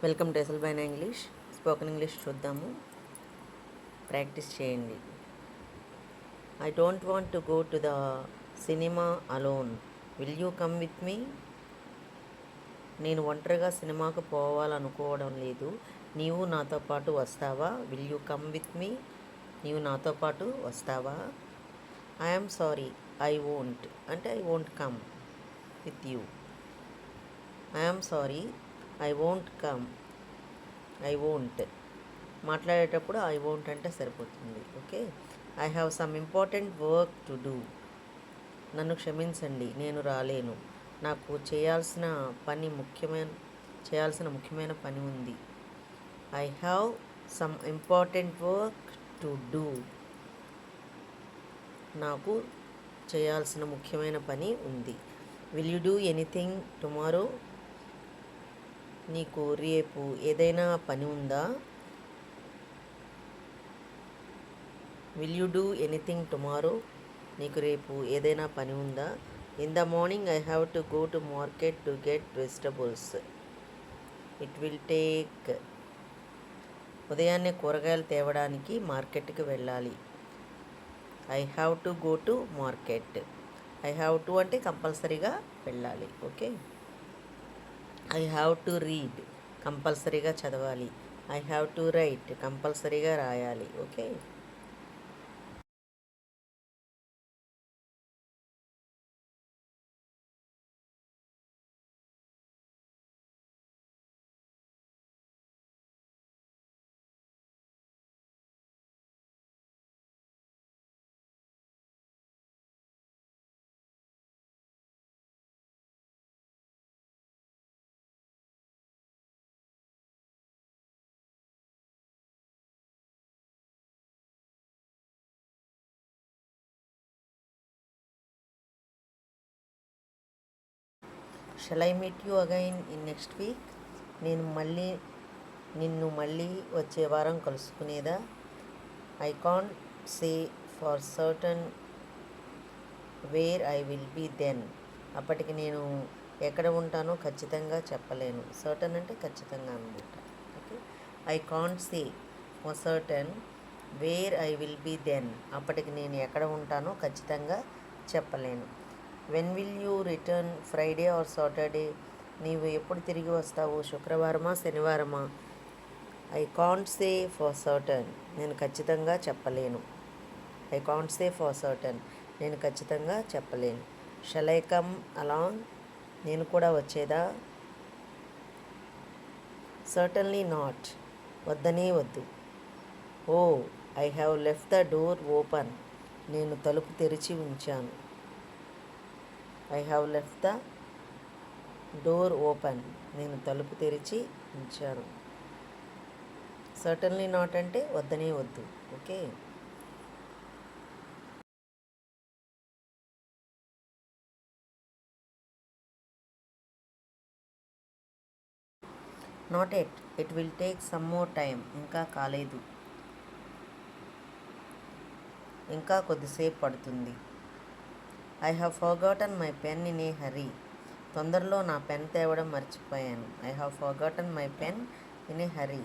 Welcome to ఎసల్బైనా English. Spoken English చూద్దాము, practice చేయండి. I don't want to go to the cinema alone. Will you come with me? నేను ఒంటరిగా సినిమాకు పోవాలనుకోవడం లేదు, నీవు నాతో పాటు వస్తావా? Will you come with me? నీవు నాతో పాటు వస్తావా? ఐఎమ్ సారీ, ఐ వోంట్ అంటే I won't come with you. I'm sorry, I won't come. I won't మాట్లాడేటప్పుడు ఐ వోంట్ అంటే సరిపోతుంది. Okay. I have some important work to do. నన్ను క్షమించండి, నేను రాలేను. నాకు చేయాల్సిన ముఖ్యమైన పని ఉంది. I have some important work to do. నాకు చేయాల్సిన ముఖ్యమైన పని ఉంది. Will you do anything tomorrow? నీకు రేపు ఏదైనా పని ఉందా? Will you do anything tomorrow? నీకు రేపు ఏదైనా పని ఉందా? In the morning I have to go to market to get vegetables. It will take. ఉదయాన్నే కూరగాయలు తేవడానికి మార్కెట్కి వెళ్ళాలి. I have to go to market. I have to అంటే కంపల్సరీగా వెళ్ళాలి. Okay. I have to read, కంపల్సరీగా చదవాలి. ఐ హ్యావ్ టు రైట్, కంపల్సరీగా రాయాలి. Okay. Shall I meet you again in next week? నిన్ను మళ్ళీ వచ్చే వారం కలుసుకునేదా? I can't say for certain where I will be then. అప్పటికి నేను ఎక్కడ ఉంటానో ఖచ్చితంగా చెప్పలేను. సర్టన్ అంటే ఖచ్చితంగా అనమాట. Okay. I can't say for certain where I will be then. అప్పటికి నేను ఎక్కడ ఉంటానో ఖచ్చితంగా చెప్పలేను. When will you return? Friday or Saturday? నీవు ఎప్పుడు తిరిగి వస్తావు? శుక్రవారమా శనివారమా? I can't say for certain. నేను ఖచ్చితంగా చెప్పలేను. I can't say for certain. నేను ఖచ్చితంగా చెప్పలేను. Shall I come along? నేను కూడా వచ్చేదా? Certainly not. వద్దనే వద్దు. Oh, I have left the door open. నేను తలుపు తెరిచి ఉంచాను. I have left the door open. నేను తలుపు తెరిచి ఉంచాను. సర్టన్లీ నాట్ అంటే వద్దనే వద్దు. Okay. Not yet. It will take some more time. ఇంకా కాలేదు. ఇంకా కొద్దిసేపు పడుతుంది. I have forgotten my pen in a hurry. తొందరలో నా పెన్ తేవడం మర్చిపోయాను. I have forgotten my pen in a hurry.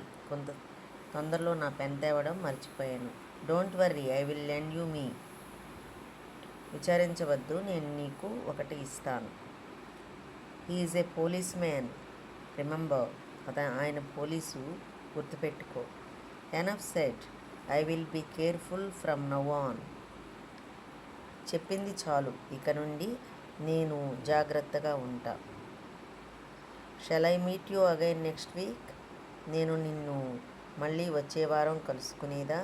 తొందరలో నా పెన్ తేవడం మర్చిపోయాను. Don't worry, I will lend you me. విచారించవద్దు, నేను నీకు ఒకటి ఇస్తాను. He is a police man, remember. ఆయన పోలీసు, గుర్తుపెట్టుకో. Enough said, I will be careful from now on. చెప్పింది చాలు, ఇక నుండి నేను జాగ్రత్తగా ఉంటా. Shall I meet you again next week? నేను నిన్ను మళ్ళీ వచ్చే వారం కలుసుకునేదా?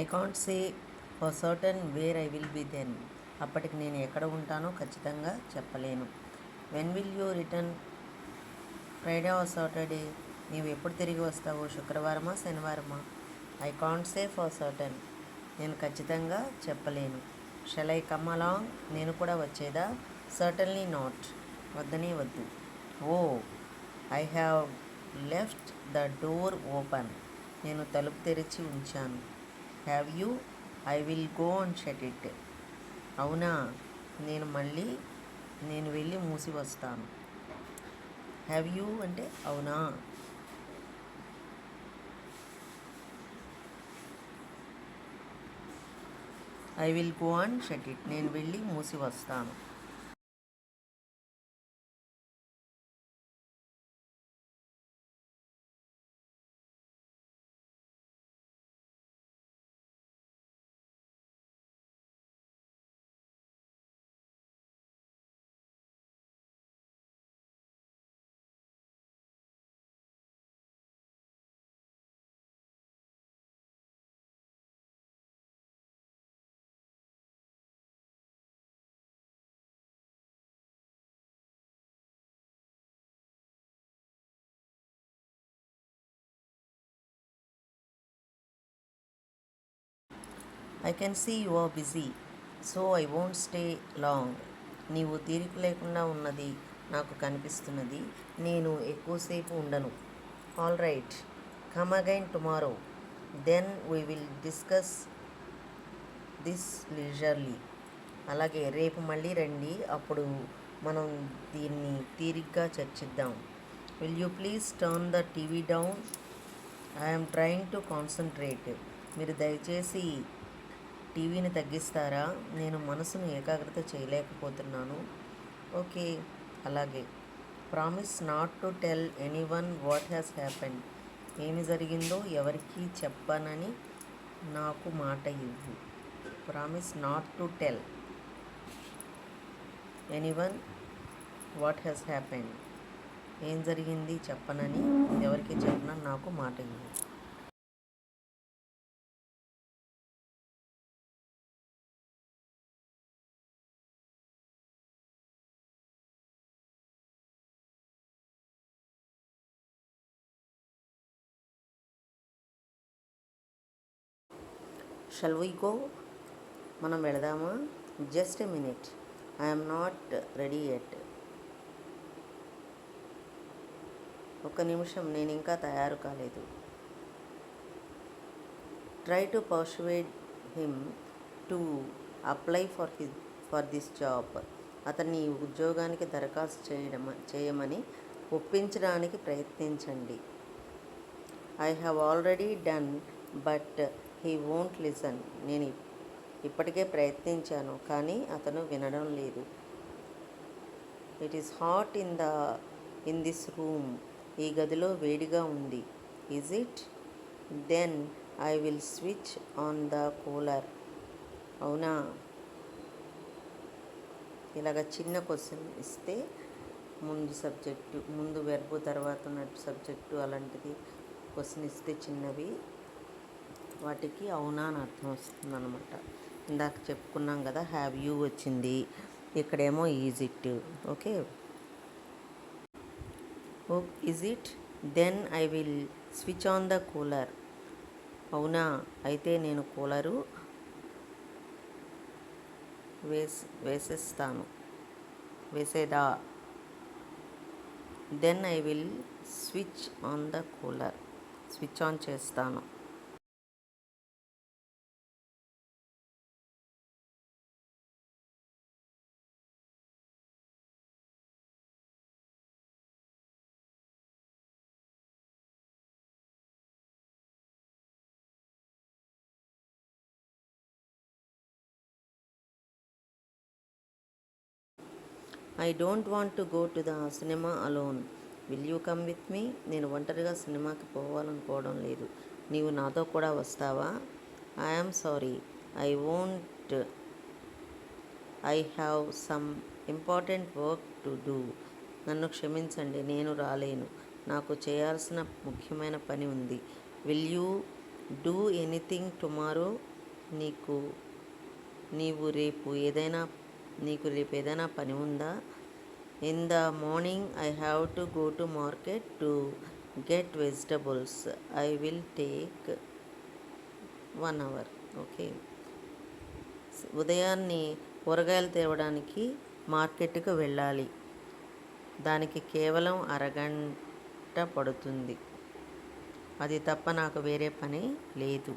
I can't say for certain where I will be then. అప్పటికి నేను ఎక్కడ ఉంటానో ఖచ్చితంగా చెప్పలేను. When will you return? Friday or Saturday. నీవు ఎప్పుడు తిరిగి వస్తావు? శుక్రవారమా శనివారమా? I can't say for certain. నేను ఖచ్చితంగా చెప్పలేను. Shall I come along? నేను కూడా వచ్చేదా? Certainly not. వద్దనే వద్దు. Oh, I have left the door open. నేను తలుపు తెరిచి ఉంచాను. Have you? I will go and shut it. అవునా, నేను వెళ్ళి మూసి వస్తాను. హ్యావ్ యూ అంటే అవునా. I will go and shut it. నేను వెళ్ళి మూసి వస్తాను. I can see you are busy, so I won't stay long. నీవు తీరిక లేకుండా ఉన్నది నాకు కనిపిస్తున్నది. నేను ఎక్కువసేపు ఉండను. All right, come again tomorrow. Then we will discuss this leisurely. అలాగే రేపు మళ్ళీ రండి, అప్పుడు మనం దీన్ని తీరిగ్గా చర్చిద్దాం. Will you please turn the TV down? I'm trying to concentrate. మీరు దయచేసి టీవీని తగ్గిస్తారా? నేను మనసును ఏకాగ్రత చేయలేకపోతున్నాను. ఓకే, అలాగే. Promise not to tell anyone what has happened. ఏమి జరిగిందో ఎవరికీ చెప్పనని నాకు మాట ఇవ్వు. Promise not to tell anyone what has happened. ఏం జరిగింది చెప్పనని ఎవరికి చెప్పనని నాకు మాట ఇవ్వు. Shall we go? మనం వెళదామా? Just a minute, I'm not ready yet. ఒక నిమిషం, నేను ఇంకా తయారు కాలేదు. Try to persuade him to apply for this job. అతన్ని ఈ ఉద్యోగానికి దరఖాస్తు చేయమని ఒప్పించడానికి ప్రయత్నించండి. I have already done but he won't listen. నేను ఇప్పటికే ప్రయత్నించాను, కానీ అతను వినడం లేదు. It is hot in this room. ఈ గదిలో వేడిగా ఉంది. Is it? Then I will switch on the cooler. అవునా. ఇలాగ చిన్న క్వశ్చన్ ఇస్తే ముందు వెర్బు తర్వాత ఉన్నట్టు సబ్జెక్టు అలాంటిది క్వశ్చన్ ఇస్తే చిన్నవి, వాటికి అవునా అని అర్థం వస్తుంది అనమాట. ఇందాక చెప్పుకున్నాం కదా, హ్యావ్ యూ వచ్చింది, ఇక్కడేమో is it. Okay, is it? Then I will switch on the cooler. అవునా, అయితే నేను కూలరు వేసేదా. Then I will switch on the cooler. Switch on చేస్తాను. I don't want to go to the cinema alone. Will you come with me? నేను ఒంటరిగా సినిమాకి పోవాలనుకోవడం లేదు. నీవు నాతో కూడా వస్తావా? I'm sorry, I won't. I have some important work to do. నన్ను క్షమించండి, నేను రాలేను. నాకు చేయాల్సిన ముఖ్యమైన పని ఉంది. Will you do anything tomorrow. నీకు నీకు రేపు ఏదైనా పని ఉందా? In the morning I have to go to market to get vegetables. I will take 1 hour. Okay, ఉదయాన్నే కూరగాయలు తేవడానికి మార్కెట్కు వెళ్ళాలి. దానికి కేవలం అరగంట పడుతుంది. అది తప్ప నాకు వేరే పని లేదు.